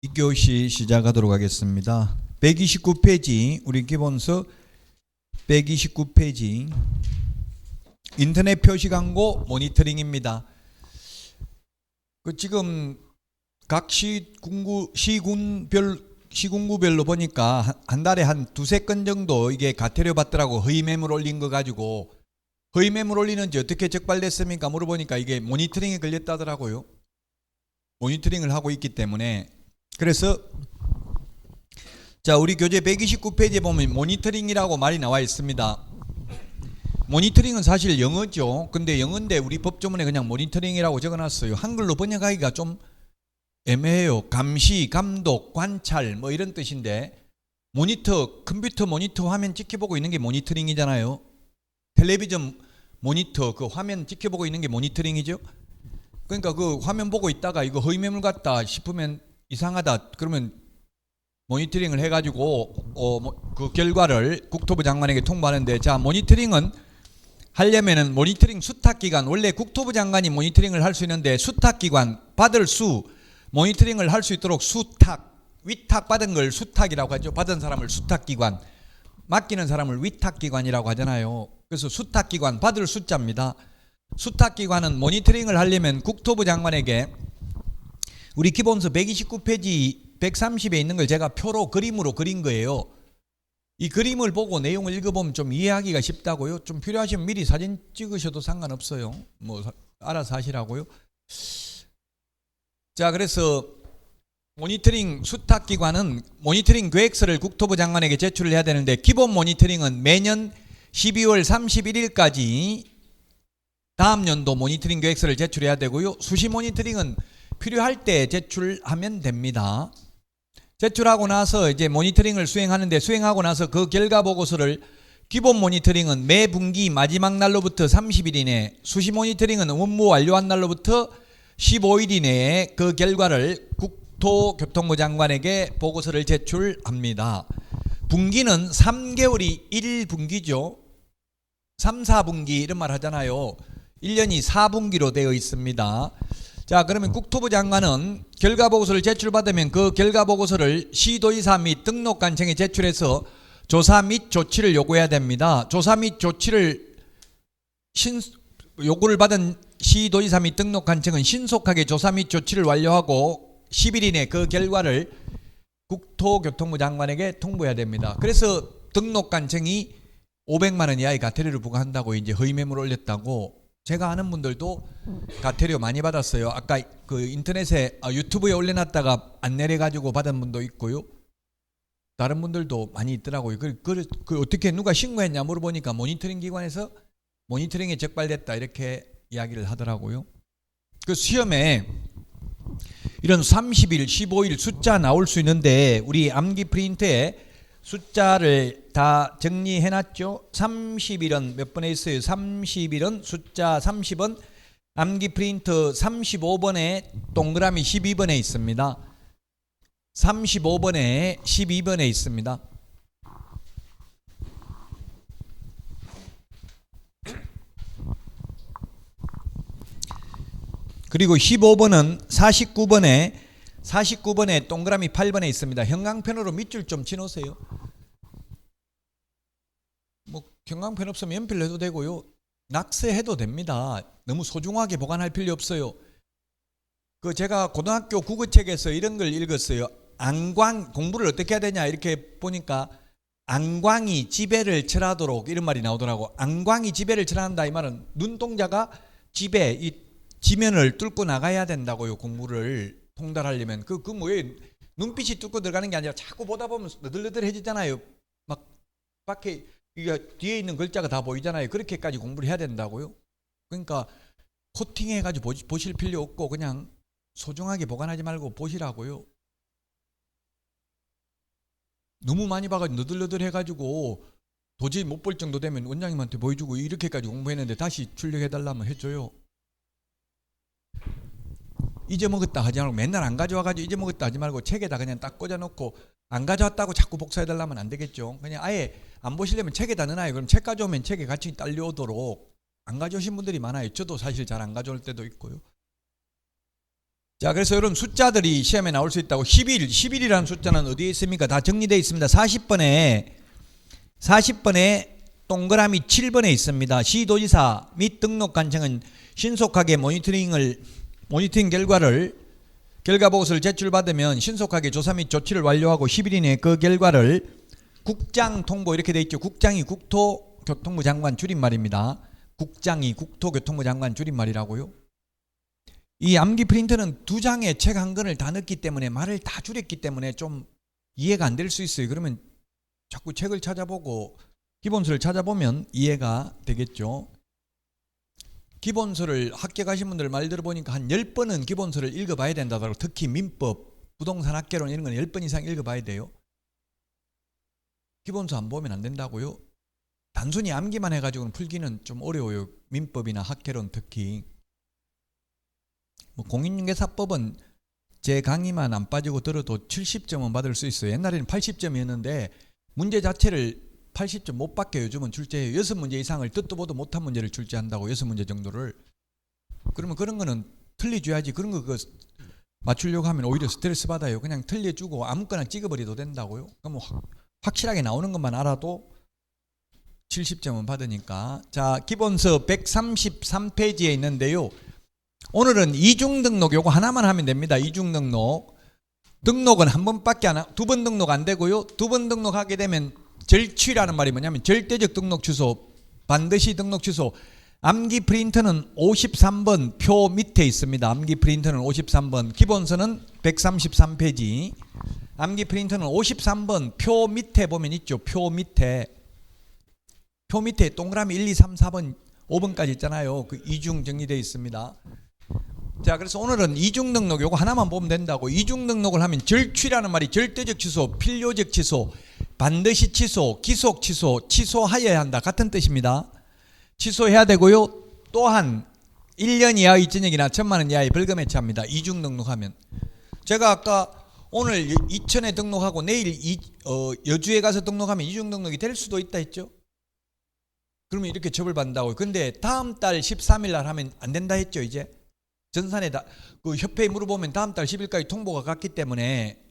2교시 시작하도록 하겠습니다. 129페이지 우리 기본서 129페이지 인터넷 표시 광고 모니터링입니다. 지금 각 시군구별로 보니까 한 달에 한 두세 건 정도 이게 가태료 받더라고. 허위 매물 올린 거 가지고. 허위 매물 올리는지 어떻게 적발됐습니까? 물어보니까 이게 모니터링에 걸렸다더라고요. 모니터링을 하고 있기 때문에. 그래서 자, 우리 교재 129페이지에 보면 모니터링이라고 말이 나와 있습니다. 모니터링은 사실 영어죠. 근데 영어인데 우리 법조문에 그냥 모니터링이라고 적어놨어요. 한글로 번역하기가 좀 애매해요. 감시, 감독, 관찰 뭐 이런 뜻인데, 모니터, 컴퓨터 모니터 화면 지켜보고 있는 게 모니터링이잖아요. 텔레비전 모니터 그 화면 지켜보고 있는 게 모니터링이죠. 그러니까 그 화면 보고 있다가 이거 허위 매물 같다 싶으면 이상하다 그러면 모니터링을 해가지고 그 결과를 국토부 장관에게 통보하는데, 자, 모니터링은 하려면은 모니터링 수탁기관, 원래 국토부 장관이 모니터링을 할 수 있는데 수탁기관 받을 수 모니터링을 할 수 있도록 수탁, 위탁 받은 걸 수탁이라고 하죠. 받은 사람을 수탁기관, 맡기는 사람을 위탁기관이라고 하잖아요. 그래서 수탁기관 받을 숫자입니다. 수탁기관은 모니터링을 하려면 국토부 장관에게 우리 기본서 129페이지 130에 있는 걸 제가 표로 그림으로 그린 거예요. 이 그림을 보고 내용을 읽어보면 좀 이해하기가 쉽다고요. 좀 필요하시면 미리 사진 찍으셔도 상관없어요. 뭐 알아서 하시라고요. 자, 그래서 모니터링 수탁기관은 모니터링 계획서를 국토부 장관에게 제출을 해야 되는데, 기본 모니터링은 매년 12월 31일까지 다음 연도 모니터링 계획서를 제출해야 되고요. 수시 모니터링은 필요할 때 제출하면 됩니다. 제출하고 나서 이제 모니터링을 수행하는데, 수행하고 나서 그 결과 보고서를, 기본 모니터링은 매 분기 마지막 날로부터 30일 이내, 수시 모니터링은 업무 완료한 날로부터 15일 이내에 그 결과를 국토교통부 장관에게 보고서를 제출합니다. 분기는 3개월이 1분기죠. 3, 4분기 이런 말 하잖아요. 1년이 4분기로 되어 있습니다. 자, 그러면 국토부 장관은 결과 보고서를 제출받으면 그 결과 보고서를 시도지사 및 등록관청에 제출해서 조사 및 조치를 요구해야 됩니다. 조사 및 조치를 요구를 받은 시도지사 및 등록관청은 신속하게 조사 및 조치를 완료하고 10일 이내 그 결과를 국토교통부 장관에게 통보해야 됩니다. 그래서 등록관청이 500만 원 이하의 가태료를 부과한다고, 이제 허위 매물 올렸다고. 제가 아는 분들도 가태료 많이 받았어요. 아까 그 인터넷에 유튜브에 올려놨다가 안 내려가지고 받은 분도 있고요. 다른 분들도 많이 있더라고요. 그 어떻게 누가 신고했냐 물어보니까 모니터링 기관에서 모니터링에 적발됐다 이렇게 이야기를 하더라고요. 그 시험에 이런 30일, 15일 숫자 나올 수 있는데, 우리 암기 프린트에 숫자를 다 정리해놨죠. 30일은 몇 번에 있어요? 30일은 숫자 30은 암기 프린트 35번에 동그라미 12번에 있습니다. 35번에 12번에 있습니다. 그리고 15번은 49번에 동그라미 8번에 있습니다. 형광펜으로 밑줄 좀 치놓으세요. 뭐 형광펜 없으면 연필로 해도 되고요. 낙서해도 됩니다. 너무 소중하게 보관할 필요 없어요. 제가 고등학교 국어책에서 이런 걸 읽었어요. 안광, 공부를 어떻게 해야 되냐 이렇게 보니까 안광이 지배를 철하도록 이런 말이 나오더라고. 안광이 지배를 철한다 이 말은 눈동자가 지배, 이 지면을 뚫고 나가야 된다고요. 공부를 통달하려면 뭐예요? 눈빛이 뚫고 들어가는 게 아니라 자꾸 보다 보면 너덜너덜해지잖아요. 막 밖에 이게 뒤에 있는 글자가 다 보이잖아요. 그렇게까지 공부를 해야 된다고요. 그러니까 코팅해가지고 보실 필요 없고 그냥 소중하게 보관하지 말고 보시라고요. 너무 많이 봐가지고 너덜너덜해가지고 도저히 못 볼 정도 되면 원장님한테 보여주고 이렇게까지 공부했는데 다시 출력해달라면 해줘요. 잊어먹었다 하지 말고, 맨날 안 가져와가지고 잊어먹었다 하지 말고 책에다 그냥 딱 꽂아놓고 안 가져왔다고 자꾸 복사해달라면 안 되겠죠. 그냥 아예 안 보시려면 책에다 넣어놔요. 그럼 책 가져오면 책에 같이 딸려오도록. 안 가져오신 분들이 많아요. 저도 사실 잘 안 가져올 때도 있고요. 자, 그래서 이런 숫자들이 시험에 나올 수 있다고. 10일이라는 숫자는 어디에 있습니까? 다 정리되어 있습니다. 40번에 동그라미 7번에 있습니다. 시도지사 및 등록관청은 신속하게 모니터링 결과보고서를 제출받으면 신속하게 조사 및 조치를 완료하고 10일 이내에 그 결과를 국장 통보, 이렇게 돼 있죠. 국장이 국토교통부 장관 줄임말입니다. 국장이 국토교통부 장관 줄임말이라고요. 이 암기 프린터는 두 장의 책 한 권을 다 넣기 때문에 말을 다 줄였기 때문에 좀 이해가 안 될 수 있어요. 그러면 자꾸 책을 찾아보고 기본서를 찾아보면 이해가 되겠죠. 기본서를 학교 가신 분들 말 들어보니까 한 10번은 기본서를 읽어봐야 된다더라고요. 특히 민법, 부동산 학개론 이런 건 10번 이상 읽어봐야 돼요. 기본서 안 보면 안 된다고요. 단순히 암기만 해가지고는 풀기는 좀 어려워요. 민법이나 학개론 특히. 공인중개사법은 제 강의만 안 빠지고 들어도 70점은 받을 수 있어요. 옛날에는 80점이었는데 문제 자체를 80점 못 받게 요즘은 출제해요. 6문제 이상을 듣도 보도 못한 문제를 출제한다고. 6문제 정도를. 그러면 그런 거는 틀려줘야지. 그런 거 맞추려고 하면 오히려 스트레스 받아요. 그냥 틀려주고 아무거나 찍어버려도 된다고요. 그럼 확실하게 나오는 것만 알아도 70점은 받으니까. 자, 기본서 133페이지에 있는데요. 오늘은 이중등록 요거 하나만 하면 됩니다. 이중등록. 등록은 한 번밖에 두 번 등록 안 되고요. 두 번 등록하게 되면 절취라는 말이 뭐냐면 절대적 등록 취소, 반드시 등록 취소. 암기 프린터는 53번 표 밑에 있습니다. 암기 프린터는 53번, 기본서는 133페이지. 암기 프린터는 53번 표 밑에 보면 있죠. 표 밑에 동그라미 1, 2, 3, 4번, 5번까지 있잖아요. 그 이중 정리되어 있습니다. 자, 그래서 오늘은 이중 등록 요거 하나만 보면 된다고. 이중 등록을 하면 절취라는 말이 절대적 취소, 필요적 취소, 반드시 취소, 기속 취소, 취소하여야 한다 같은 뜻입니다. 취소해야 되고요. 또한 1년 이하의 전역이나 1,000만 원 이하의 벌금에 처합니다. 이중 등록하면. 제가 아까 오늘 이천에 등록하고 내일 여주에 가서 등록하면 이중 등록이 될 수도 있다 했죠. 그러면 이렇게 처벌받는다고요. 근데 다음 달 13일 날 하면 안 된다 했죠. 이제 전산에 그 협회에 물어보면 다음 달 10일까지 통보가 갔기 때문에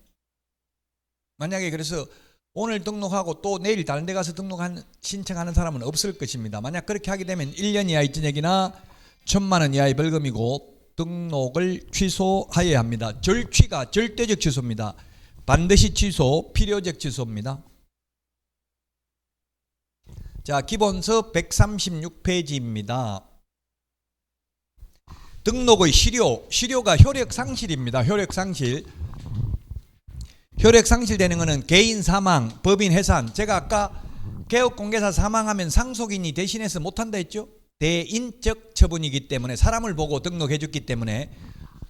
만약에 그래서 오늘 등록하고 또 내일 다른 데 가서 신청하는 사람은 없을 것입니다. 만약 그렇게 하게 되면 1년 이하의 전역이나 1,000만 원 이하의 벌금이고 등록을 취소하여야 합니다. 절취가 절대적 취소입니다. 반드시 취소, 필요적 취소입니다. 자, 기본서 136페이지입니다. 등록의 시료가 효력상실입니다. 효력상실 되는 것은 개인 사망, 법인 해산. 제가 아까 개업공개사 사망하면 상속인이 대신해서 못한다 했죠. 대인적 처분이기 때문에 사람을 보고 등록해 줬기 때문에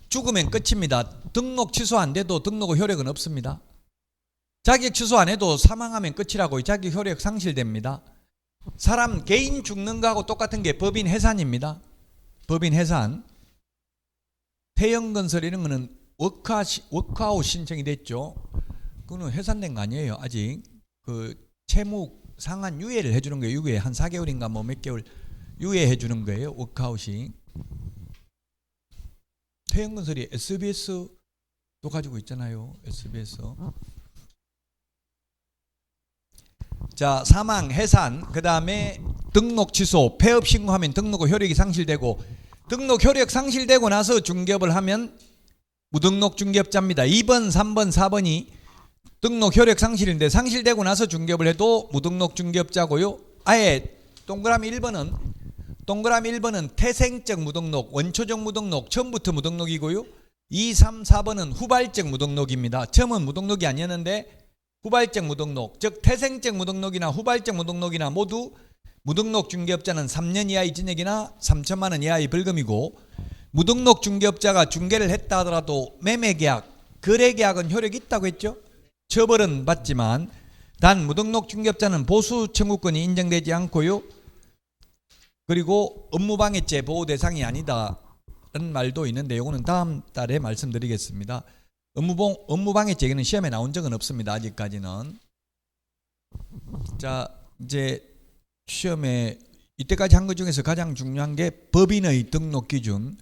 죽으면 끝입니다. 등록 취소 안 돼도 등록의 효력은 없습니다. 자격 취소 안 해도 사망하면 끝이라고. 자격 효력 상실됩니다. 사람 개인 죽는 거하고 똑같은 게 법인 해산입니다. 법인 해산. 태영건설 이런 거는 워크아웃 신청이 됐죠. 그거는 해산된 거 아니에요. 아직 그 채무 상한 유예를 해주는 거예요. 유예 한 4개월인가 뭐 몇 개월 유예해 주는 거예요. 워크아웃이. 태영건설이 SBS도 가지고 있잖아요. SBS. 자, 사망, 해산, 그 다음에 등록 취소, 폐업 신고하면 등록 효력이 상실되고, 등록 효력 상실되고 나서 중개업을 하면 무등록 중개업자입니다. 2번, 3번, 4번이 등록 효력 상실인데 상실되고 나서 중개업을 해도 무등록 중개업자고요. 아예 동그라미 1번은 태생적 무등록, 원초적 무등록, 처음부터 무등록이고요. 2, 3, 4번은 후발적 무등록입니다. 처음은 무등록이 아니었는데 후발적 무등록, 즉 태생적 무등록이나 후발적 무등록이나 모두 무등록 중개업자는 3년 이하의 징역이나 3천만 원 이하의 벌금이고, 무등록 중개업자가 중개를 했다 하더라도 매매계약, 거래계약은 효력이 있다고 했죠. 처벌은 받지만 단 무등록 중개업자는 보수 청구권이 인정되지 않고요. 그리고 업무방해죄 보호 대상이 아니다라는 말도 있는데 이거는 다음 달에 말씀드리겠습니다. 업무방해죄는 시험에 나온 적은 없습니다. 아직까지는. 자, 이제 시험에 이때까지 한 것 중에서 가장 중요한 게 법인의 등록 기준,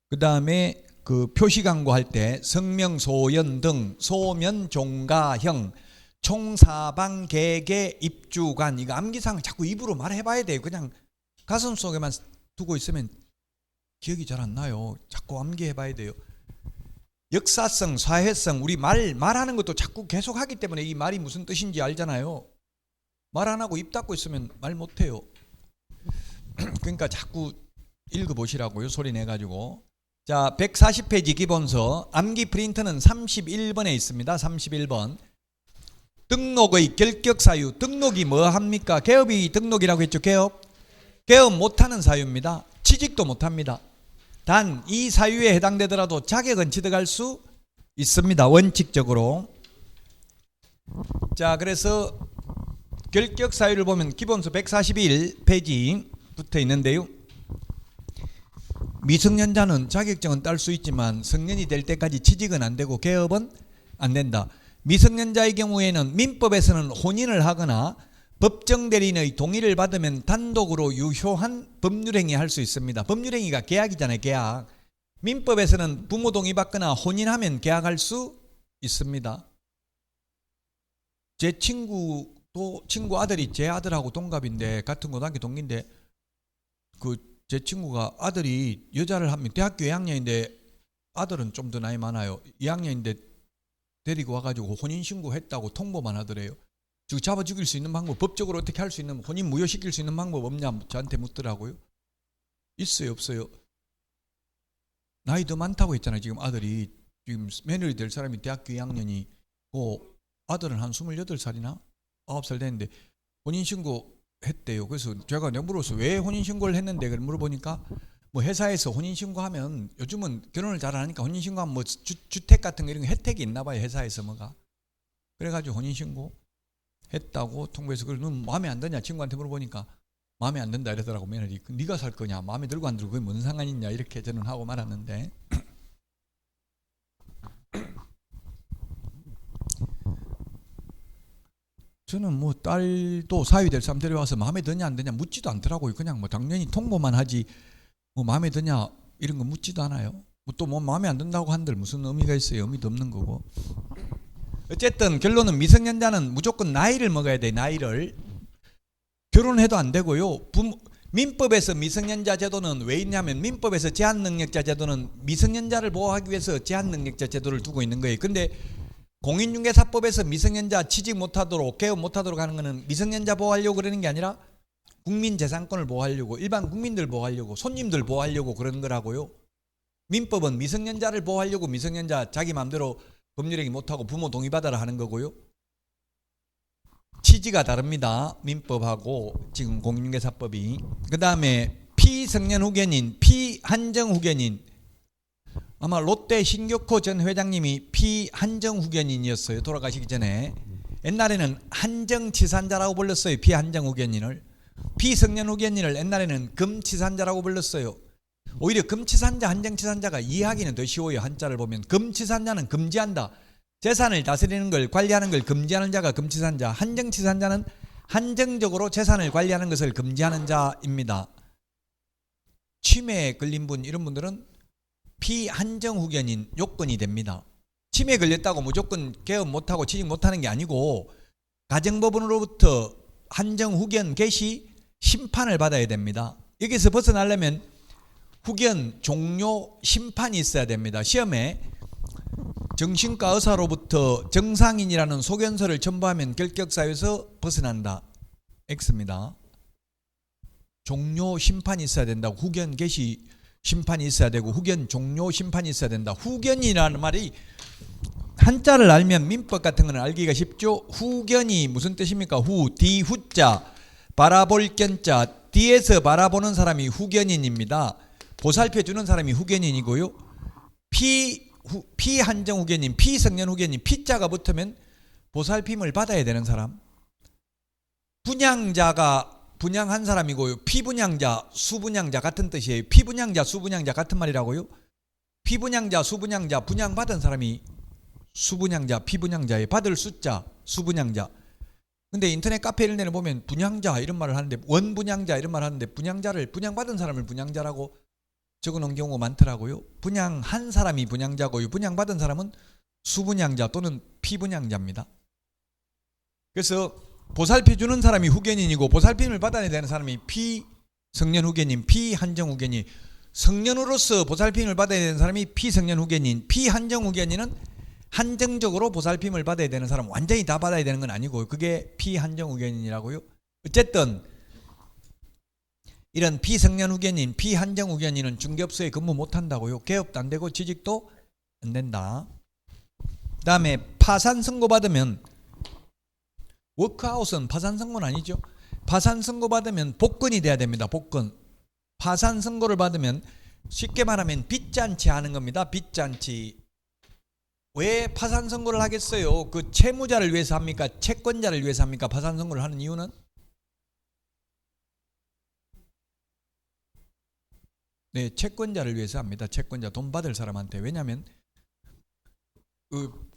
그 다음에 그 표시 광고할 때 성명, 소연 등 소면, 종가형, 총사방, 개개, 입주관, 이거 암기사항 자꾸 입으로 말해봐야 돼요. 그냥 가슴 속에만 두고 있으면 기억이 잘 안 나요. 자꾸 암기해봐야 돼요. 역사성, 사회성, 우리 말하는 것도 자꾸 계속 하기 때문에 이 말이 무슨 뜻인지 알잖아요. 말 안 하고 입 닫고 있으면 말 못해요. 그러니까 자꾸 읽어보시라고요. 소리 내가지고. 자, 140페이지 기본서 암기 프린트는 31번에 있습니다. 31번. 등록의 결격 사유. 등록이 뭐 합니까? 개업이 등록이라고 했죠. 개업 못하는 사유입니다. 취직도 못합니다. 단 이 사유에 해당되더라도 자격은 취득할 수 있습니다. 원칙적으로. 자, 그래서 결격 사유를 보면 기본서 141페이지 붙어 있는데요. 미성년자는 자격증은 딸 수 있지만 성년이 될 때까지 취직은 안 되고 개업은 안 된다. 미성년자의 경우에는 민법에서는 혼인을 하거나 법정대리인의 동의를 받으면 단독으로 유효한 법률행위 할 수 있습니다. 법률행위가 계약이잖아요. 계약. 민법에서는 부모 동의 받거나 혼인하면 계약할 수 있습니다. 제 친구 아들이 제 아들하고 동갑인데 같은 고등학교 동기인데 제 친구가 아들이 여자를 하면 대학교 2학년인데 아들은 좀 더 나이 많아요. 2학년인데 데리고 와가지고 혼인신고했다고 통보만 하더래요. 잡아 죽일 수 있는 방법, 법적으로 어떻게 할 수 있는, 혼인 무효시킬 수 있는 방법 없냐 저한테 묻더라고요. 있어요, 없어요? 나이 더 많다고 했잖아요. 지금 아들이 지금 며느리 될 사람이 대학교 2학년이고 아들은 한 28살이나 9살 됐는데 혼인신고 했대요. 그래서 제가 물어서 왜 혼인신고를 했는데 그걸 물어보니까 뭐 회사에서 혼인신고하면 요즘은 결혼을 잘 안 하니까 혼인신고하면 뭐 주택 같은 거 이런 거 혜택이 있나 봐요. 회사에서 뭐가. 그래가지고 혼인신고 했다고 통보해서 그래 너 마음에 안 드냐 친구한테 물어보니까 마음에 안 든다 이러더라고. 며느리 네가 살 거냐 마음에 들고 안 들고 그게 무슨 상관이 있냐 이렇게 저는 하고 말았는데 저는 뭐 딸도 사위될 사람 데려와서 마음에 드냐 안 드냐 묻지도 않더라고요. 그냥 뭐 당연히 통보만 하지 뭐 마음에 드냐 이런 거 묻지도 않아요. 또 뭐 마음에 안 든다고 한들 무슨 의미가 있어요. 의미도 없는 거고. 어쨌든 결론은 미성년자는 무조건 나이를 먹어야 돼. 나이를. 결혼해도 안 되고요. 민법에서 미성년자 제도는 왜 있냐면 민법에서 제한능력자 제도는 미성년자를 보호하기 위해서 제한능력자 제도를 두고 있는 거예요. 근데 공인중개사법에서 미성년자 취직 못하도록 개업 못하도록 하는 거는 미성년자 보호하려고 그러는 게 아니라 국민재산권을 보호하려고 일반 국민들 보호하려고 손님들 보호하려고 그러는 거라고요. 민법은 미성년자를 보호하려고 미성년자 자기 마음대로 법률행위 못하고 부모 동의받아라 하는 거고요. 취지가 다릅니다. 민법하고 지금 공인중개사법이. 그 다음에 피성년 후견인, 피한정 후견인. 아마 롯데 신격호 전 회장님이 피한정 후견인이었어요. 돌아가시기 전에. 옛날에는 한정치산자라고 불렀어요. 피한정 후견인을. 피성년 후견인을 옛날에는 금치산자라고 불렀어요. 오히려 금치산자, 한정치산자가 이해하기는 더 쉬워요. 한자를 보면. 금치산자는 금지한다. 재산을 다스리는 걸 관리하는 걸 금지하는 자가 금치산자. 한정치산자는 한정적으로 재산을 관리하는 것을 금지하는 자입니다. 치매에 걸린 분 이런 분들은 피한정 후견인 요건이 됩니다. 치매에 걸렸다고 무조건 개업 못하고 취직 못하는 게 아니고 가정법원으로부터 한정 후견 개시 심판을 받아야 됩니다. 여기서 벗어나려면 후견 종료 심판이 있어야 됩니다. 시험에 정신과 의사로부터 정상인이라는 소견서를 첨부하면 결격사유에서 벗어난다. X입니다. 종료 심판이 있어야 된다고. 후견 개시 심판이 있어야 되고 후견 종료 심판이 있어야 된다. 후견이라는 말이 한자를 알면 민법 같은 거는 알기가 쉽죠. 후견이 무슨 뜻입니까? 뒤 후자 바라볼 견자 뒤에서 바라보는 사람이 후견인입니다. 보살펴 주는 사람이 후견인이고요. 피한정 후견인, 피성년 후견인, 피자가 붙으면 보살핌을 받아야 되는 사람. 분양자가 분양한 사람이고요. 피분양자, 수분양자 같은 뜻이에요. 피분양자, 수분양자 같은 말이라고요. 피분양자, 수분양자, 분양받은 사람이 수분양자, 피분양자에 받을 숫자, 수분양자. 근데 인터넷 카페 이런 데는 보면 분양자 이런 말을 하는데 원분양자 이런 말을 하는데 분양자를 분양받은 사람을 분양자라고 적어놓은 경우가 많더라고요. 분양한 사람이 분양자고요. 분양받은 사람은 수분양자 또는 피분양자입니다. 그래서 보살피 주는 사람이 후견인이고 보살핌을 받아야 되는 사람이 피성년 후견인, 피한정 후견인. 성년으로서 보살핌을 받아야 되는 사람이 피성년 후견인, 피한정 후견인은 한정적으로 보살핌을 받아야 되는 사람, 완전히 다 받아야 되는 건 아니고 그게 피한정 후견인이라고요. 어쨌든 이런 피성년 후견인, 피한정 후견인은 중개업소에 근무 못한다고요. 개업도 안 되고 취직도 안 된다. 그 다음에 파산 선고 받으면, 워크아웃은 파산 선고는 아니죠. 파산 선고 받으면 복권이 돼야 됩니다. 복권. 파산 선고를 받으면 쉽게 말하면 빚잔치 하는 겁니다. 빚잔치. 왜 파산 선고를 하겠어요? 그 채무자를 위해서 합니까? 채권자를 위해서 합니까? 파산 선고를 하는 이유는? 네, 채권자를 위해서 합니다. 채권자, 돈 받을 사람한테. 왜냐하면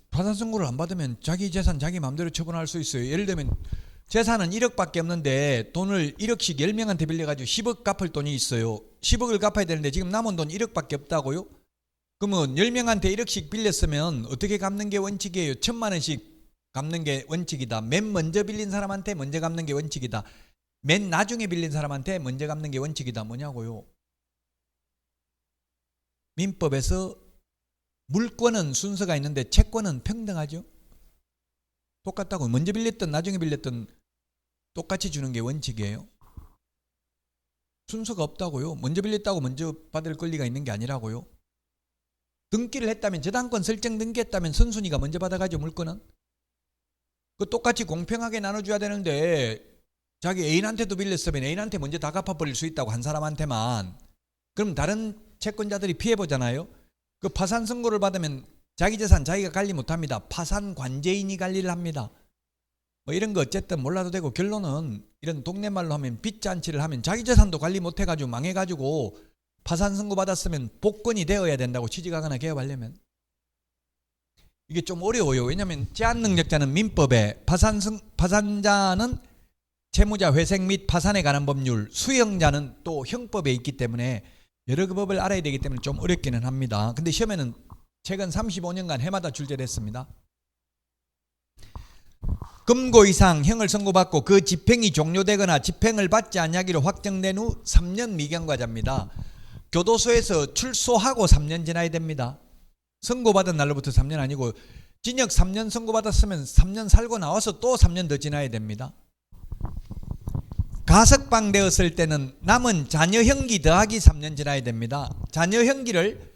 파산 선고를 안 받으면 자기 재산 자기 마음대로 처분할 수 있어요. 예를 들면 재산은 1억밖에 없는데 돈을 1억씩 10명한테 빌려가지고 10억 갚을 돈이 있어요. 10억을 갚아야 되는데 지금 남은 돈 1억밖에 없다고요? 그러면 10명한테 1억씩 빌렸으면 어떻게 갚는 게 원칙이에요? 1,000만 원씩 갚는 게 원칙이다. 맨 먼저 빌린 사람한테 먼저 갚는 게 원칙이다. 맨 나중에 빌린 사람한테 먼저 갚는 게 원칙이다. 뭐냐고요? 민법에서 물권은 순서가 있는데 채권은 평등하죠. 똑같다고. 먼저 빌렸든 나중에 빌렸든 똑같이 주는 게 원칙이에요. 순서가 없다고요. 먼저 빌렸다고 먼저 받을 권리가 있는 게 아니라고요. 등기를 했다면, 저당권 설정 등기했다면 선순위가 먼저 받아가죠. 물권은. 그 똑같이 공평하게 나눠줘야 되는데 자기 애인한테도 빌렸으면 애인한테 먼저 다 갚아버릴 수 있다고, 한 사람한테만. 그럼 다른 채권자들이 피해보잖아요. 그 파산 선고를 받으면 자기 재산 자기가 관리 못합니다. 파산 관제인이 관리를 합니다. 뭐 이런 거 어쨌든 몰라도 되고, 결론은 이런 동네 말로 하면 빚잔치를 하면 자기 재산도 관리 못해가지고 망해가지고 파산 선고 받았으면 복권이 되어야 된다고, 취직하거나 개업하려면. 이게 좀 어려워요. 왜냐하면 제한능력자는 민법에, 파산자는 채무자 회생 및 파산에 관한 법률, 수형자는 또 형법에 있기 때문에 여러 그 법을 알아야 되기 때문에 좀 어렵기는 합니다. 근데 시험에는 최근 35년간 해마다 출제됐습니다. 금고 이상 형을 선고받고 그 집행이 종료되거나 집행을 받지 아니하기로 확정된 후 3년 미경과자입니다. 교도소에서 출소하고 3년 지나야 됩니다. 선고받은 날로부터 3년 아니고, 징역 3년 선고받았으면 3년 살고 나와서 또 3년 더 지나야 됩니다. 가석방 되었을 때는 남은 자녀형기 더하기 3년 지나야 됩니다. 자녀형기를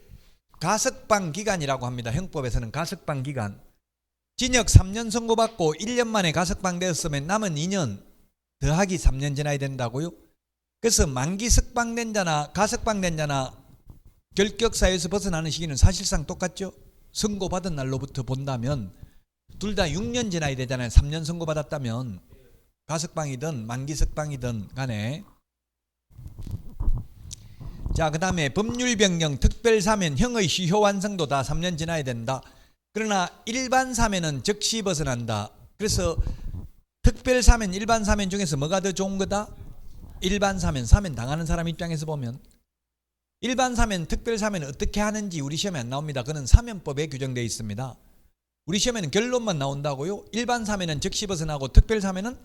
가석방 기간이라고 합니다. 형법에서는 가석방 기간. 징역 3년 선고받고 1년 만에 가석방 되었으면 남은 2년 더하기 3년 지나야 된다고요. 그래서 만기 석방된 자나 가석방된 자나 결격사유에서 벗어나는 시기는 사실상 똑같죠. 선고받은 날로부터 본다면 둘 다 6년 지나야 되잖아요. 3년 선고받았다면 가석방이든 만기 석방이든 간에. 자, 그 다음에 법률 변경 특별사면 형의 시효 완성도 다 3년 지나야 된다. 그러나 일반 사면은 즉시 벗어난다. 그래서 특별사면, 일반 사면 중에서 뭐가 더 좋은 거다? 일반 사면, 사면 당하는 사람 입장에서 보면 일반 사면, 특별 사면 어떻게 하는지 우리 시험에 안 나옵니다. 그는 사면법에 규정되어 있습니다. 우리 시험에는 결론만 나온다고요. 일반 사면은 즉시 벗어나고 특별 사면은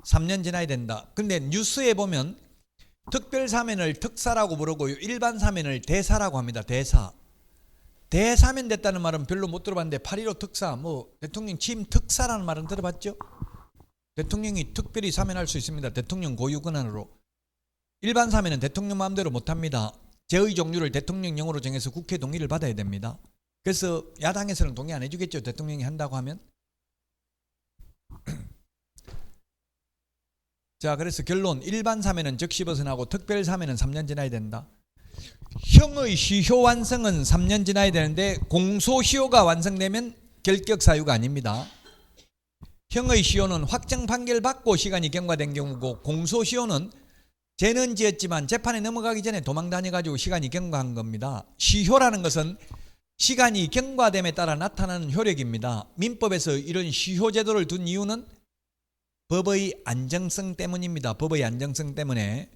3년 지나야 된다. 근데 뉴스에 보면 특별 사면을 특사라고 부르고요, 일반 사면을 대사라고 합니다. 대사. 대사면 됐다는 말은 별로 못 들어봤는데 8.15 특사, 뭐 대통령 취임 특사라는 말은 들어봤죠? 대통령이 특별히 사면할 수 있습니다. 대통령 고유 권한으로. 일반 사면은 대통령 마음대로 못합니다. 제의 종류를 대통령령으로 정해서 국회 동의를 받아야 됩니다. 그래서 야당에서는 동의 안 해주겠죠. 대통령이 한다고 하면. 자, 그래서 결론, 일반 사면은 즉시 벗어나고 특별 사면은 3년 지나야 된다. 형의 시효 완성은 3년 지나야 되는데 공소시효가 완성되면 결격 사유가 아닙니다. 형의 시효는 확정 판결 받고 시간이 경과된 경우고, 공소시효는 죄는 지었지만 재판에 넘어가기 전에 도망 다녀가지고 시간이 경과한 겁니다. 시효라는 것은 시간이 경과됨에 따라 나타나는 효력입니다. 민법에서 이런 시효 제도를 둔 이유는 법의 안정성 때문입니다. 법의 안정성 때문에.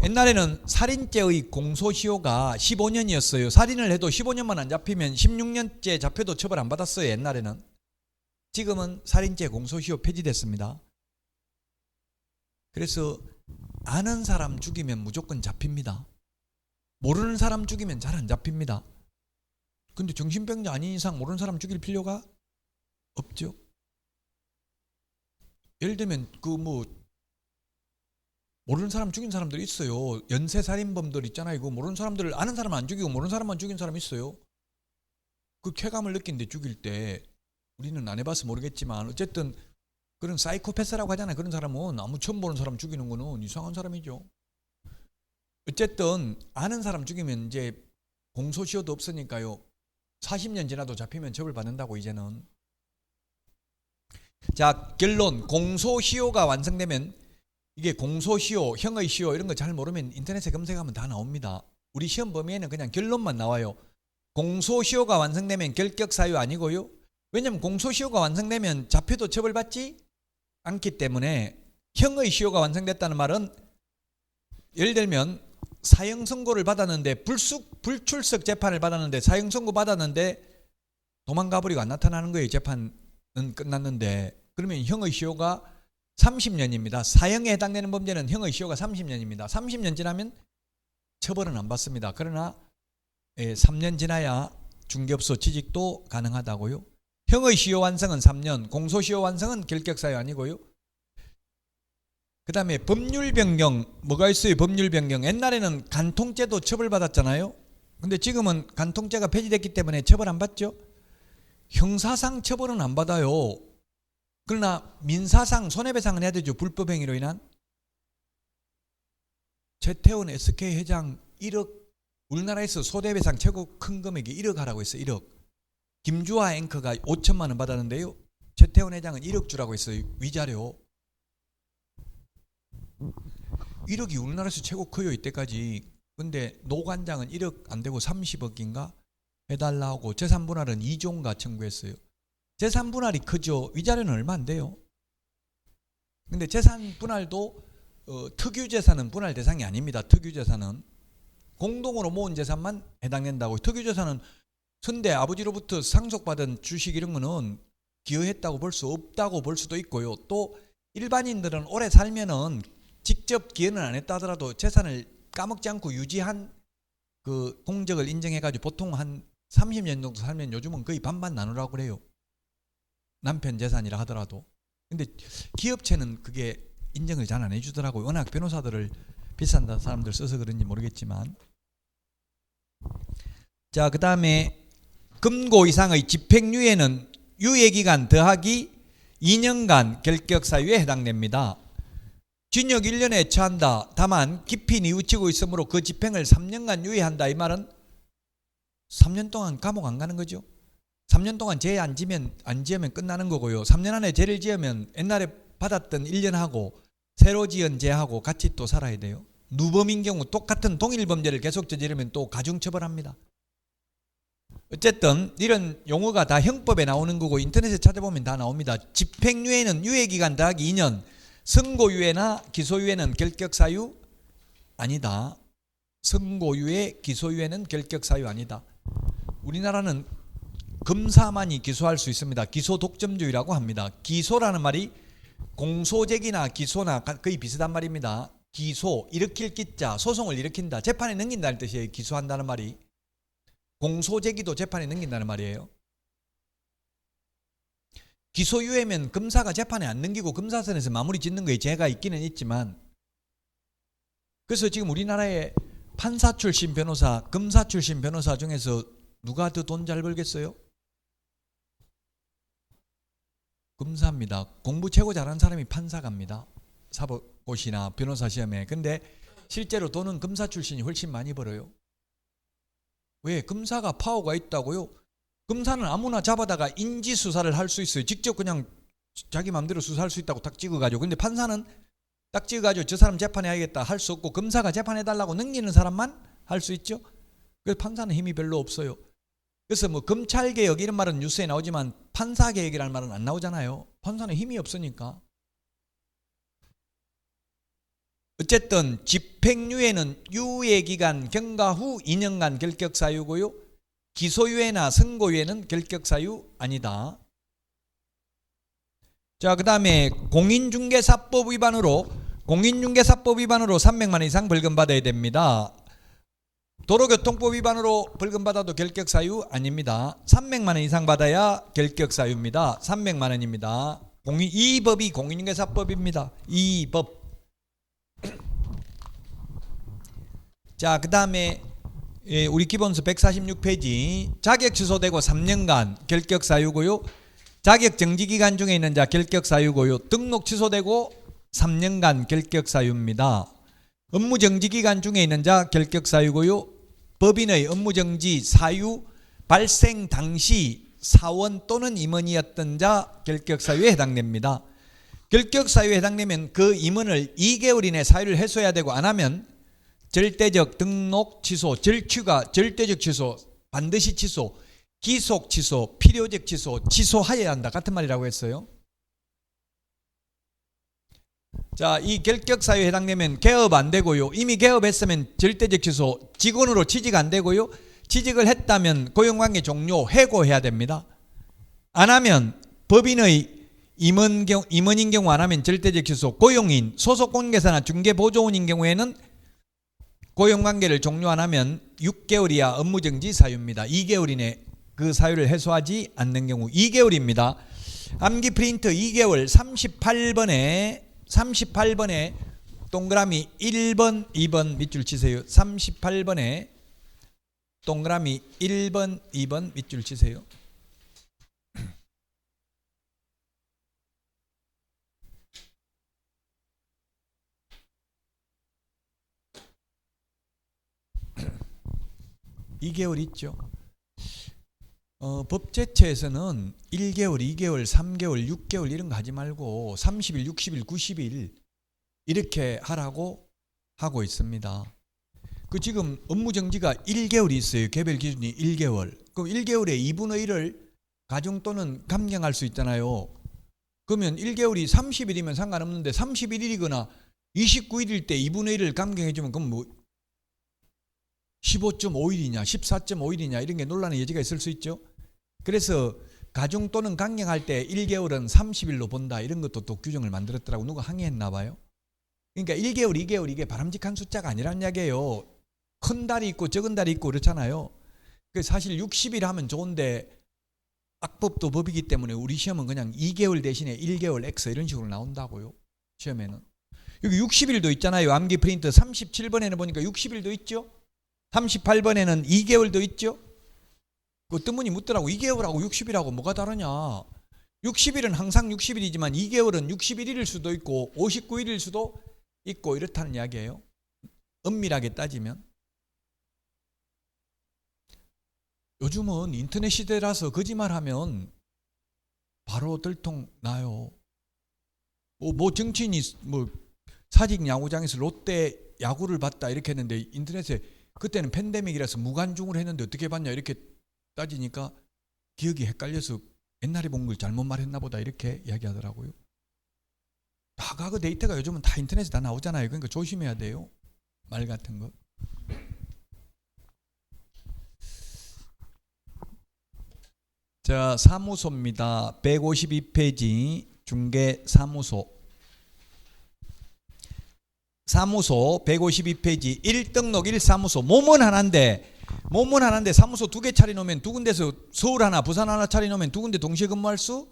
옛날에는 살인죄의 공소시효가 15년이었어요. 살인을 해도 15년만 안 잡히면 16년째 잡혀도 처벌 안 받았어요. 옛날에는. 지금은 살인죄 공소시효 폐지됐습니다. 그래서 아는 사람 죽이면 무조건 잡힙니다. 모르는 사람 죽이면 잘 안 잡힙니다. 근데 정신병자 아닌 이상 모르는 사람 죽일 필요가 없죠. 예를 들면 모르는 사람 죽인 사람들이 있어요. 연쇄살인범들 있잖아요. 그 모르는 사람들을 아는 사람은 안 죽이고 모르는 사람만 죽인 사람이 있어요. 그 쾌감을 느낀데 죽일 때 우리는 안 해봐서 모르겠지만 어쨌든 그런 사이코패스라고 하잖아요. 그런 사람은 아무 처음 보는 사람 죽이는 거는 이상한 사람이죠. 어쨌든 아는 사람 죽이면 이제 공소시효도 없으니까요. 40년 지나도 잡히면 처벌받는다고 이제는. 자, 결론. 공소시효가 완성되면 이게 공소시효, 형의시효 이런 거 잘 모르면 인터넷에 검색하면 다 나옵니다. 우리 시험 범위에는 그냥 결론만 나와요. 공소시효가 완성되면 결격사유 아니고요. 왜냐하면 공소시효가 완성되면 잡혀도 처벌받지 않기 때문에 형의시효가 완성됐다는 말은 예를 들면 사형선고를 받았는데 불출석 재판을 받았는데 사형선고 받았는데 도망가버리고 안 나타나는 거예요. 재판은 끝났는데 그러면 형의시효가 30년입니다. 사형에 해당되는 범죄는 형의시효가 30년입니다. 30년 지나면 처벌은 안 받습니다. 그러나 3년 지나야 중개업소 취직도 가능하다고요. 형의시효 완성은 3년, 공소시효 완성은 결격사유 아니고요. 그 다음에 법률 변경, 뭐가 있어요? 법률 변경. 옛날에는 간통죄도 처벌받았잖아요. 근데 지금은 간통죄가 폐지됐기 때문에 처벌 안 받죠. 형사상 처벌은 안 받아요. 그러나 민사상 손해배상은 해야 되죠. 불법행위로 인한. 최태원 SK 회장 1억, 우리나라에서 손해배상 최고 큰 금액이 1억 하라고 했어요. 1억. 김주하 앵커가 5천만 원 받았는데요. 최태원 회장은 1억 주라고 했어요. 위자료. 1억이 우리나라에서 최고 커요. 이때까지. 근데 노관장은 1억 안 되고 30억인가 해달라고 재산분할은 2조인가 청구했어요. 재산분할이 크죠. 위자료는 얼마 안 돼요. 근데 재산분할도 특유재산은 분할 대상이 아닙니다. 특유재산은 공동으로 모은 재산만 해당된다고. 특유재산은 선대 아버지로부터 상속받은 주식 이런 거는 기여했다고 볼 수 없다고 볼 수도 있고요. 또 일반인들은 오래 살면은 직접 기여는 안 했다 하더라도 재산을 까먹지 않고 유지한 그 공적을 인정해가지고 보통 한 30년 정도 살면 요즘은 거의 반반 나누라고 그래요. 남편 재산이라 하더라도. 근데 기업체는 그게 인정을 잘 안 해주더라고요. 워낙 변호사들을 비싼 사람들 써서 그런지 모르겠지만. 자, 그 다음에 금고 이상의 집행유예는 유예기간 더하기 2년간 결격사유에 해당됩니다. 징역 1년에 처한다. 다만 깊이 뉘우치고 있으므로 그 집행을 3년간 유예한다. 이 말은 3년 동안 감옥 안 가는 거죠. 3년 동안 죄 안 지으면 끝나는 거고요. 3년 안에 죄를 지으면 옛날에 받았던 1년하고 새로 지은 죄하고 같이 또 살아야 돼요. 누범인 경우 똑같은 동일 범죄를 계속 저지르면 또 가중처벌합니다. 어쨌든 이런 용어가 다 형법에 나오는 거고 인터넷에 찾아보면 다 나옵니다. 집행유예는 유예기간 더하기 2년, 선고유예나 기소유예는 결격사유 아니다. 선고유예, 기소유예는 결격사유 아니다. 우리나라는 검사만이 기소할 수 있습니다. 기소독점주의라고 합니다. 기소라는 말이 공소제기나 기소나 거의 비슷한 말입니다. 기소, 일으킬 기자, 소송을 일으킨다, 재판에 넘긴다는 뜻이에요. 기소한다는 말이. 공소제기도 재판에 넘긴다는 말이에요. 기소유예면 검사가 재판에 안 넘기고 검사선에서 마무리 짓는 거에 죄가 있기는 있지만, 그래서 지금 우리나라에 판사 출신 변호사, 검사 출신 변호사 중에서 누가 더 돈 잘 벌겠어요? 검사입니다. 공부 최고 잘하는 사람이 판사 갑니다. 사법고시나 변호사 시험에. 근데 실제로 돈은 검사 출신이 훨씬 많이 벌어요. 왜? 검사가 파워가 있다고요? 검사는 아무나 잡아다가 인지수사를 할 수 있어요. 직접 그냥 자기 마음대로 수사할 수 있다고 딱 찍어가지고. 근데 판사는 딱 찍어가지고 저 사람 재판해야겠다 할 수 없고, 검사가 재판해달라고 넘기는 사람만 할 수 있죠. 그래서 판사는 힘이 별로 없어요. 그래서 뭐 검찰개혁 이런 말은 뉴스에 나오지만 판사개혁이라는 말은 안 나오잖아요. 판사는 힘이 없으니까. 어쨌든 집행유예는 유예기간 경과 후 2년간 결격사유고요. 기소유예나 선고유예는 결격사유 아니다. 자, 그 다음에 공인중개사법 위반으로 300만 원 이상 벌금 받아야 됩니다. 도로교통법 위반으로 벌금 받아도 결격사유 아닙니다. 300만 원 이상 받아야 결격사유입니다. 300만 원입니다. 이 법이 공인중개사법입니다. 이 법. 자, 그 다음에 우리 기본서 146페이지 자격 취소되고 3년간 결격사유고요. 자격 정지기간 중에 있는 자 결격사유고요. 등록 취소되고 3년간 결격사유입니다. 업무정지기간 중에 있는 자 결격사유고요. 법인의 업무정지 사유 발생 당시 사원 또는 임원이었던 자 결격사유에 해당됩니다. 결격사유에 해당되면 그 임원을 2개월 이내 사유를 해소해야 되고 안 하면 절대적 등록 취소, 절취가 절대적 취소, 반드시 취소, 기속 취소, 필요적 취소, 취소하여야 한다. 같은 말이라고 했어요. 자, 이 결격사유에 해당되면 개업 안 되고요. 이미 개업했으면 절대적 취소, 직원으로 취직 안 되고요. 취직을 했다면 고용관계 종료, 해고해야 됩니다. 안 하면 법인의 임원인 경우 안 하면 절대적 취소, 고용인, 소속공개사나 중개보조원인 경우에는 고용관계를 종료 안 하면 6개월 이하 업무정지 사유입니다. 2개월 이내 그 사유를 해소하지 않는 경우 2개월입니다. 암기 프린트 2개월 38번에 동그라미 1번, 2번 밑줄 치세요. 38번에 동그라미 1번, 2번 밑줄 치세요. (2개월) 있죠. 법제처에서는 1개월, 2개월, 3개월, 6개월 이런 거 하지 말고 30일, 60일, 90일 이렇게 하라고 하고 있습니다. 그 지금 업무정지가 1개월이 있어요. 개별 기준이 1개월. 그럼 1개월에 2분의 1을 가중 또는 감경할 수 있잖아요. 그러면 1개월이 30일이면 상관없는데 31일이거나 29일일 때 2분의 1을 감경해 주면 그럼 뭐 15.5일이냐 14.5일이냐 이런 게 논란의 여지가 있을 수 있죠. 그래서 가중 또는 강경할 때 1개월은 30일로 본다 이런 것도 또 규정을 만들었더라고. 누가 항의했나 봐요. 그러니까 1개월 2개월 이게 바람직한 숫자가 아니란 이야기예요. 큰 달이 있고 적은 달이 있고 그렇잖아요. 사실 60일 하면 좋은데 악법도 법이기 때문에 우리 시험은 그냥 2개월 대신에 1개월 X 이런 식으로 나온다고요. 시험에는 여기 60일도 있잖아요. 암기 프린트 37번에는 보니까 60일도 있죠. 38번에는 2개월도 있죠. 그 뜻문이 묻더라고. 2개월하고 60일하고 뭐가 다르냐. 60일은 항상 60일이지만 2개월은 61일일 수도 있고 59일일 수도 있고 이렇다는 이야기예요. 엄밀하게 따지면. 요즘은 인터넷 시대라서 거짓말하면 바로 들통나요. 뭐 정치인이 뭐 사직 야구장에서 롯데 야구를 봤다 이렇게 했는데 인터넷에 그때는 팬데믹이라서 무관중으로 했는데 어떻게 봤냐 이렇게 따지니까 기억이 헷갈려서 옛날에 본 걸 잘못 말했나 보다 이렇게 이야기하더라고요. 다 과거 데이터가 요즘은 다 인터넷에 다 나오잖아요. 그러니까 조심해야 돼요. 말 같은 거. 자, 사무소입니다. 152페이지 중개사무소. 사무소 152페이지 1등록 1사무소 몸은 하나인데 사무소 2개 차려놓으면 두 군데서 서울 하나 부산 하나 차려놓으면 두 군데 동시에 근무할 수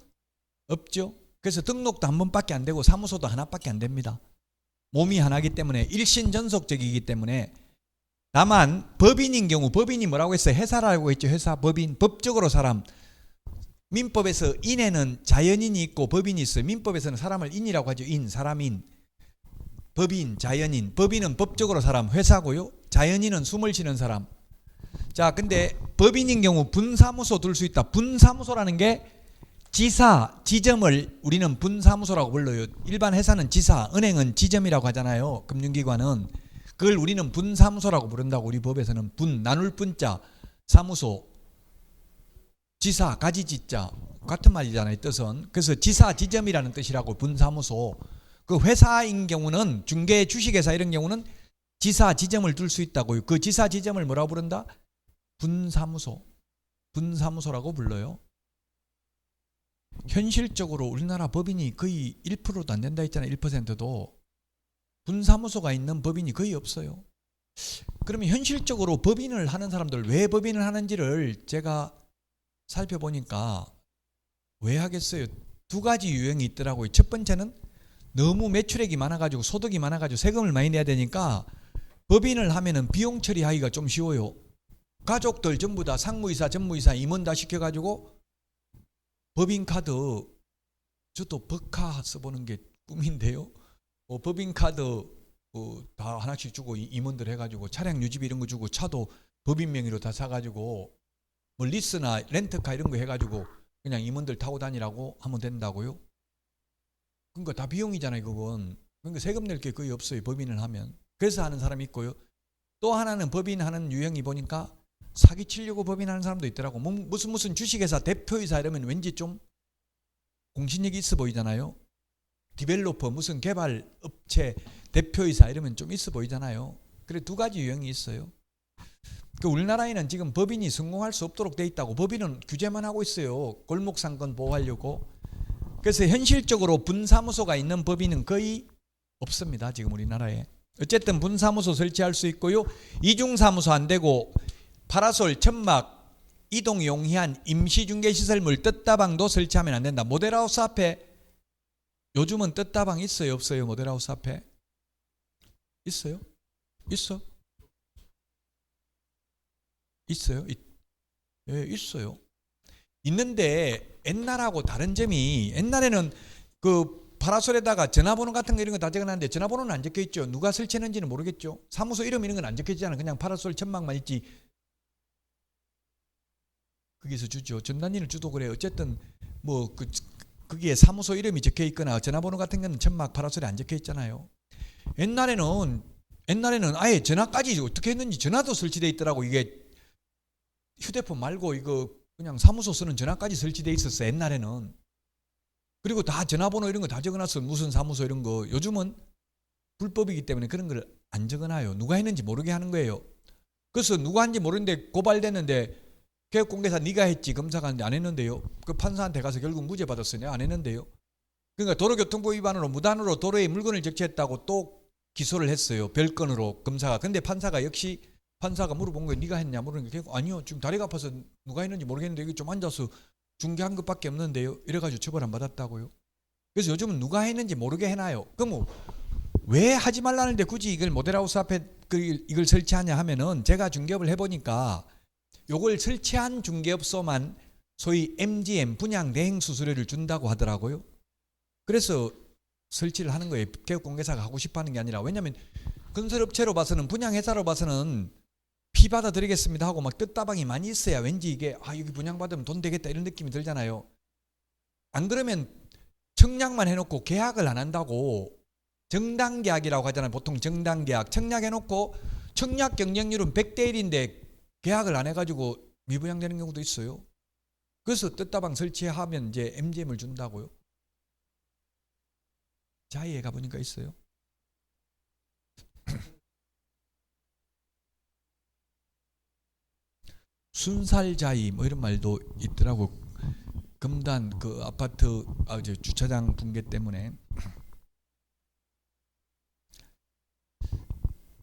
없죠. 그래서 등록도 한 번밖에 안 되고 사무소도 하나밖에 안 됩니다. 몸이 하나이기 때문에 일신전속적이기 때문에 다만 법인인 경우 법인이 뭐라고 했어요? 회사라고 했죠. 회사 법인 법적으로 사람. 민법에서 인에는 자연인이 있고 법인이 있어요. 민법에서는 사람을 인이라고 하죠. 인 사람인. 법인, 자연인. 법인은 법적으로 사람, 회사고요. 자연인은 숨을 쉬는 사람. 자, 근데 법인인 경우 분사무소 둘 수 있다. 분사무소라는 게 지사, 지점을 우리는 분사무소라고 불러요. 일반 회사는 지사, 은행은 지점이라고 하잖아요. 금융기관은. 그걸 우리는 분사무소라고 부른다고. 우리 법에서는 분, 나눌 분자, 사무소, 지사, 가지지자 같은 말이잖아요. 뜻은. 그래서 지사, 지점이라는 뜻이라고 분사무소. 그 회사인 경우는 중개 주식회사 이런 경우는 지사 지점을 둘 수 있다고요. 그 지사 지점을 뭐라고 부른다? 분사무소라고 불러요. 현실적으로 우리나라 법인이 거의 1%도 안 된다 했잖아요. 1%도. 분사무소가 있는 법인이 거의 없어요. 그러면 현실적으로 법인을 하는 사람들 왜 법인을 하는지를 제가 살펴보니까 왜 하겠어요? 두 가지 유형이 있더라고요. 첫 번째는 너무 매출액이 많아가지고 소득이 많아가지고 세금을 많이 내야 되니까 법인을 하면은 비용 처리하기가 좀 쉬워요. 가족들 전부 다 상무이사, 전무이사, 임원 다 시켜가지고 법인카드, 저도 법카 써보는 게 꿈인데요. 법인카드 다 하나씩 주고 임원들 해가지고 차량 유지비 이런 거 주고 차도 법인 명의로 다 사가지고 뭐 리스나 렌트카 이런 거 해가지고 그냥 임원들 타고 다니라고 하면 된다고요. 그러니까 다 비용이잖아요. 그건. 그러니까 세금 낼 게 거의 없어요. 법인을 하면. 그래서 하는 사람이 있고요. 또 하나는 법인 하는 유형이 보니까 사기치려고 법인하는 사람도 있더라고. 무슨 주식회사 대표이사 이러면 왠지 좀 공신력이 있어 보이잖아요. 디벨로퍼 무슨 개발업체 대표이사 이러면 좀 있어 보이잖아요. 그래 두 가지 유형이 있어요. 그 우리나라에는 지금 법인이 성공할 수 없도록 돼 있다고. 법인은 규제만 하고 있어요. 골목상권 보호하려고. 그래서 현실적으로 분사무소가 있는 법인은 거의 없습니다. 지금 우리나라에. 어쨌든 분사무소 설치할 수 있고요. 이중사무소 안 되고 파라솔, 천막, 이동 용이한 임시중개시설물 뜻다방도 설치하면 안 된다. 모델하우스 앞에 요즘은 뜻다방 있어요? 없어요? 모델하우스 앞에? 있어요? 있어? 있어요? 예, 있어요. 있는데 옛날하고 다른 점이 옛날에는 그 파라솔에다가 전화번호 같은 거 이런 거 다 적어놨는데 전화번호는 안 적혀있죠. 누가 설치했는지는 모르겠죠. 사무소 이름 이런 건 안 적혀있잖아. 그냥 파라솔 천막만 있지. 거기서 주죠. 전단지를 주도 그래요. 어쨌든 뭐 거기에 사무소 이름이 적혀있거나 전화번호 같은 거는 천막 파라솔에 안 적혀있잖아요. 옛날에는 아예 전화까지 어떻게 했는지 전화도 설치되어 있더라고. 이게 휴대폰 말고 이거 그냥 사무소 쓰는 전화까지 설치되어 있었어. 옛날에는. 그리고 다 전화번호 이런 거 다 적어놨어. 무슨 사무소 이런 거. 요즘은 불법이기 때문에 그런 걸 안 적어놔요. 누가 했는지 모르게 하는 거예요. 그래서 누가 한지 모르는데 고발됐는데 개업공개사 네가 했지. 검사가 안 했는데요. 그 판사한테 가서 결국 무죄 받았어요. 내가 안 했는데요. 그러니까 도로교통법 위반으로 무단으로 도로에 물건을 적재했다고 또 기소를 했어요. 별건으로 검사가. 근데 판사가 물어본 거예요. 네가 했냐 물으니까 아니요. 지금 다리가 아파서 누가 했는지 모르겠는데 여기 좀 앉아서 중개한 것밖에 없는데요. 이래가지고 처벌 안 받았다고요. 그래서 요즘은 누가 했는지 모르게 해놔요. 그럼 왜 하지 말라는데 굳이 이걸 모델하우스 앞에 이걸 설치하냐 하면은 제가 중개업을 해보니까 요걸 설치한 중개업소만 소위 MGM 분양 대행 수수료를 준다고 하더라고요. 그래서 설치를 하는 거예요. 개업공개사가 하고 싶어하는 게 아니라. 왜냐하면 건설업체로 봐서는 분양회사로 봐서는 피 받아드리겠습니다 하고 막 뜻다방이 많이 있어야 왠지 이게 여기 분양받으면 돈 되겠다 이런 느낌이 들잖아요. 안 그러면 청약만 해놓고 계약을 안 한다고. 정당계약이라고 하잖아요. 보통 정당계약 청약해놓고 청약 경쟁률은 100대 1인데 계약을 안 해가지고 미분양되는 경우도 있어요. 그래서 뜻다방 설치하면 이제 MGM을 준다고요. 자이에 가보니까 있어요. 순살자이 뭐 이런 말도 있더라고. 금단 그 아파트 주차장 붕괴 때문에.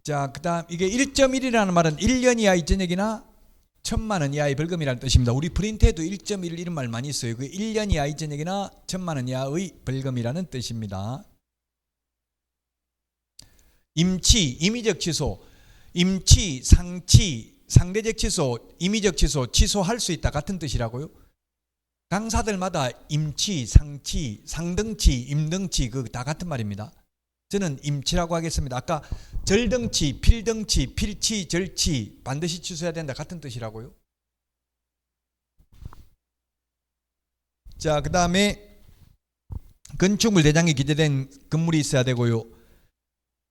자, 그다음 이게 1.1이라는 말은 1년 이하의 전액이나 1,000만 원 이하의 벌금이라는 뜻입니다. 우리 프린트에도 1.1 이런 말 많이 있어요. 그 1년 이하의 전액이나 1,000만 원 이하의 벌금이라는 뜻입니다. 임치, 임의적 취소, 임치, 상치, 상대적 취소, 임의적 취소, 취소할 수 있다 같은 뜻이라고요. 강사들마다 임치, 상치, 상등치, 임등치 그 다 같은 말입니다. 저는 임치라고 하겠습니다. 아까 절등치, 필등치, 필치, 절치 반드시 취소해야 된다 같은 뜻이라고요. 자, 그 다음에 건축물 대장에 기재된 건물이 있어야 되고요.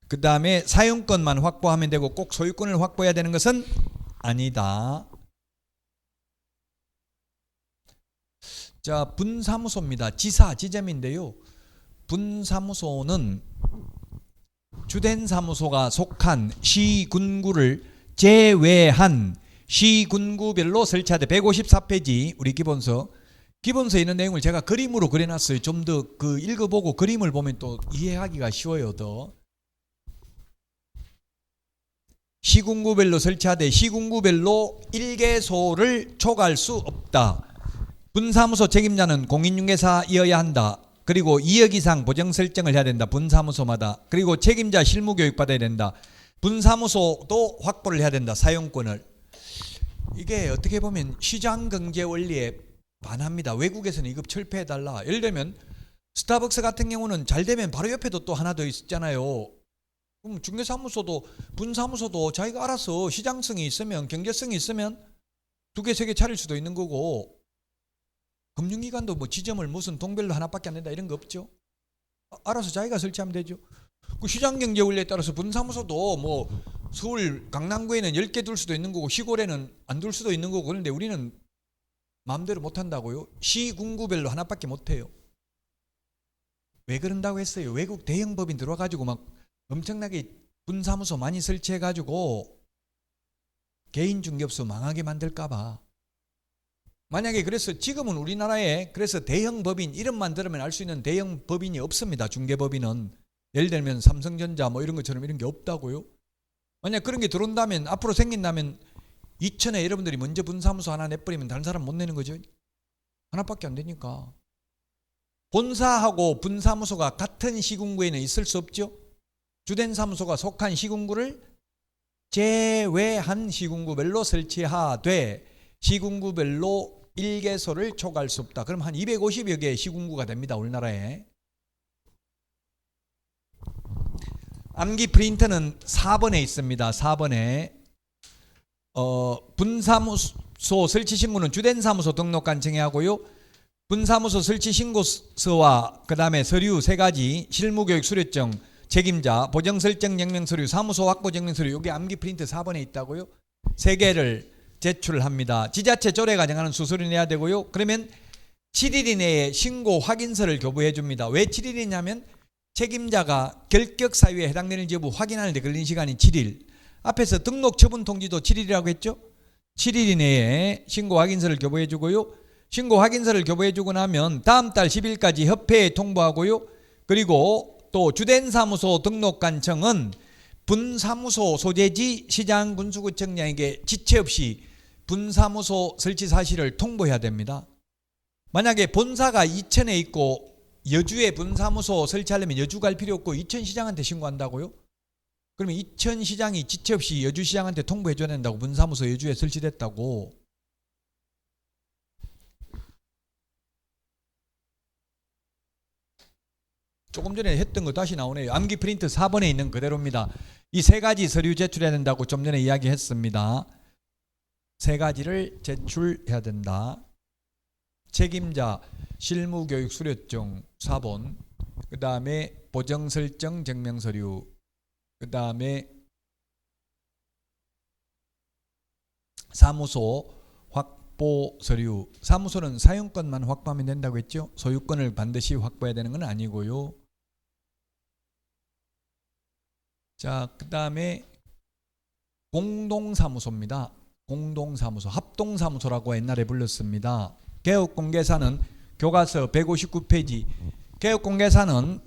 그 다음에 사용권만 확보하면 되고 꼭 소유권을 확보해야 되는 것은 아니다. 자, 분사무소입니다. 지사, 지점인데요. 분사무소는 주된 사무소가 속한 시군구를 제외한 시군구별로 설치하되 154페이지 우리 기본서에 있는 내용을 제가 그림으로 그려놨어요. 좀 더 그 읽어보고 그림을 보면 또 이해하기가 쉬워요. 더 시군구별로 설치하되 시군구별로 일개소를 초과할 수 없다. 분사무소 책임자는 공인중개사이어야 한다. 그리고 2억 이상 보정 설정을 해야 된다. 분사무소마다. 그리고 책임자 실무 교육 받아야 된다. 분사무소도 확보를 해야 된다. 사용권을. 이게 어떻게 보면 시장 경제 원리에 반합니다. 외국에서는 이거 철폐해달라. 예를 들면 스타벅스 같은 경우는 잘 되면 바로 옆에도 또 하나 더 있잖아요. 그럼 중개사무소도 분사무소도 자기가 알아서 시장성이 있으면 경제성이 있으면 2개, 3개 차릴 수도 있는 거고, 금융기관도 뭐 지점을 무슨 동별로 하나밖에 안 된다 이런 거 없죠. 알아서 자기가 설치하면 되죠. 그 시장경제 원리에 따라서 분사무소도 뭐 서울 강남구에는 10개 둘 수도 있는 거고 시골에는 안 둘 수도 있는 거고, 그런데 우리는 마음대로 못 한다고요. 시군구별로 하나밖에 못 해요. 왜 그런다고 했어요? 외국 대형 법인 들어와가지고 막 엄청나게 분사무소 많이 설치해가지고 개인 중개업소 망하게 만들까봐. 만약에 그래서 지금은 우리나라에 그래서 대형 법인 이름만 들으면 알 수 있는 대형 법인이 없습니다. 중개법인은. 예를 들면 삼성전자 뭐 이런 것처럼 이런 게 없다고요. 만약 그런 게 들어온다면, 앞으로 생긴다면 2000에 여러분들이 먼저 분사무소 하나 내버리면 다른 사람 못 내는 거죠. 하나밖에 안 되니까. 본사하고 분사무소가 같은 시군구에는 있을 수 없죠. 주된 사무소가 속한 시군구를 제외한 시군구별로 설치하되 시군구별로 일개소를 초과할 수 없다. 그럼 한 250여 개의 시군구가 됩니다. 우리나라에. 암기 프린터는 4번에 있습니다. 4번에 분사무소 설치 신고는 주된 사무소 등록관 정의하고요. 분사무소 설치 신고서와 그 다음에 서류 3가지, 실무교육 수료증, 책임자, 보정 설정 증명 서류, 사무소 확보 증명 서류, 이게 암기 프린트 4번에 있다고요. 3개를 제출합니다. 지자체 조례가 정하는 수수료 내야 되고요. 그러면 7일 이내에 신고 확인서를 교부해 줍니다. 왜 7일이냐면 책임자가 결격 사유에 해당되는지 여부 확인하는 데 걸리는 시간이 7일. 앞에서 등록 처분 통지도 7일이라고 했죠. 7일 이내에 신고 확인서를 교부해 주고요. 신고 확인서를 교부해 주고 나면 다음 달 10일까지 협회에 통보하고요. 그리고 또 주된 사무소 등록관청은 분사무소 소재지 시장군수구청장에게 지체 없이 분사무소 설치 사실을 통보해야 됩니다. 만약에 본사가 이천에 있고 여주에 분사무소 설치하려면 여주 갈 필요 없고 이천시장한테 신고한다고요? 그러면 이천시장이 지체 없이 여주시장한테 통보해 줘야 된다고. 분사무소 여주에 설치됐다고. 조금 전에 했던 거 다시 나오네요. 암기 프린트 4번에 있는 그대로입니다. 이 3가지 서류 제출해야 된다고 좀 전에 이야기했습니다. 3가지를 제출해야 된다. 책임자 실무교육 수료증 4번, 그 다음에 보정설정 증명서류, 그 다음에 사무소 확보 서류. 사무소는 사용권만 확보하면 된다고 했죠. 소유권을 반드시 확보해야 되는 건 아니고요. 자, 그 다음에 공동사무소입니다. 공동사무소, 합동사무소라고 옛날에 불렀습니다. 개업공개사는 교과서 159페이지. 개업공개사는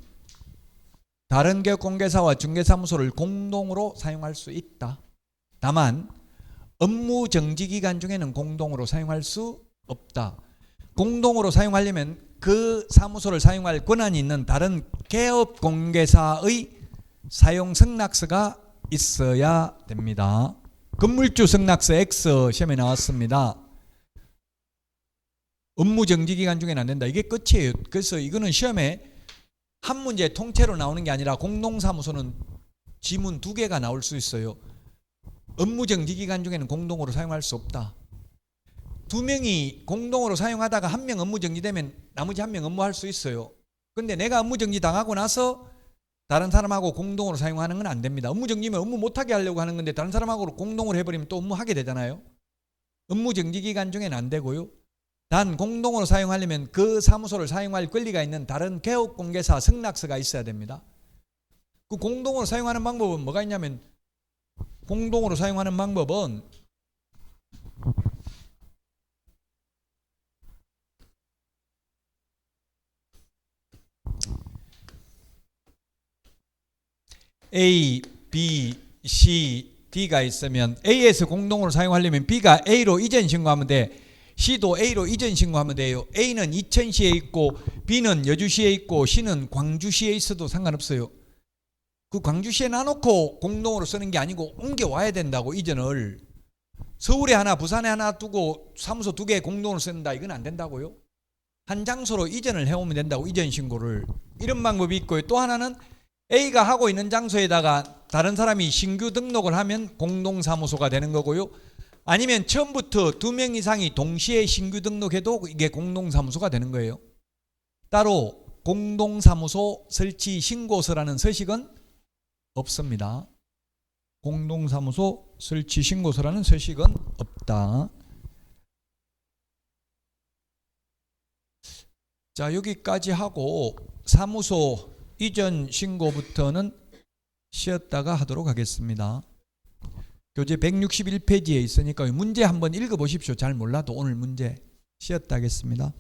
다른 개업공개사와 중개사무소를 공동으로 사용할 수 있다. 다만 업무 정지기간 중에는 공동으로 사용할 수 없다. 공동으로 사용하려면 그 사무소를 사용할 권한이 있는 다른 개업공개사의 사용 승낙서가 있어야 됩니다. 건물주 승낙서 X 시험에 나왔습니다. 업무 정지 기간 중에는 안 된다. 이게 끝이에요. 그래서 이거는 시험에 한 문제 통째로 나오는 게 아니라 공동사무소는 지문 2개가 나올 수 있어요. 업무 정지 기간 중에는 공동으로 사용할 수 없다. 2명이 공동으로 사용하다가 1명 업무 정지되면 나머지 1명 업무할 수 있어요. 근데 내가 업무 정지 당하고 나서 다른 사람하고 공동으로 사용하는 건 안 됩니다. 업무 정지면 업무 못하게 하려고 하는 건데 다른 사람하고 공동으로 해버리면 또 업무하게 되잖아요. 업무 정지 기간 중에는 안 되고요. 단 공동으로 사용하려면 그 사무소를 사용할 권리가 있는 다른 개업공개사 승낙서가 있어야 됩니다. 그 공동으로 사용하는 방법은 뭐가 있냐면, 공동으로 사용하는 방법은 A, B, C, D가 있으면 A에서 공동으로 사용하려면 B가 A로 이전 신고하면 돼. C도 A로 이전 신고하면 돼요. A는 이천시에 있고 B는 여주시에 있고 C는 광주시에 있어도 상관없어요. 그 광주시에 놔놓고 공동으로 쓰는 게 아니고 옮겨와야 된다고. 이전을 서울에 하나 부산에 하나 두고 사무소 2개 공동으로 쓴다, 이건 안 된다고요. 한 장소로 이전을 해오면 된다고. 이전 신고를. 이런 방법이 있고요. 또 하나는 A가 하고 있는 장소에다가 다른 사람이 신규 등록을 하면 공동사무소가 되는 거고요. 아니면 처음부터 2명 이상이 동시에 신규 등록해도 이게 공동사무소가 되는 거예요. 따로 공동사무소 설치 신고서라는 서식은 없습니다. 공동사무소 설치 신고서라는 서식은 없다. 자, 여기까지 하고 사무소 이전 신고부터는 쉬었다가 하도록 하겠습니다. 교재 161페이지에 있으니까 문제 한번 읽어보십시오. 잘 몰라도 오늘 문제 쉬었다 하겠습니다.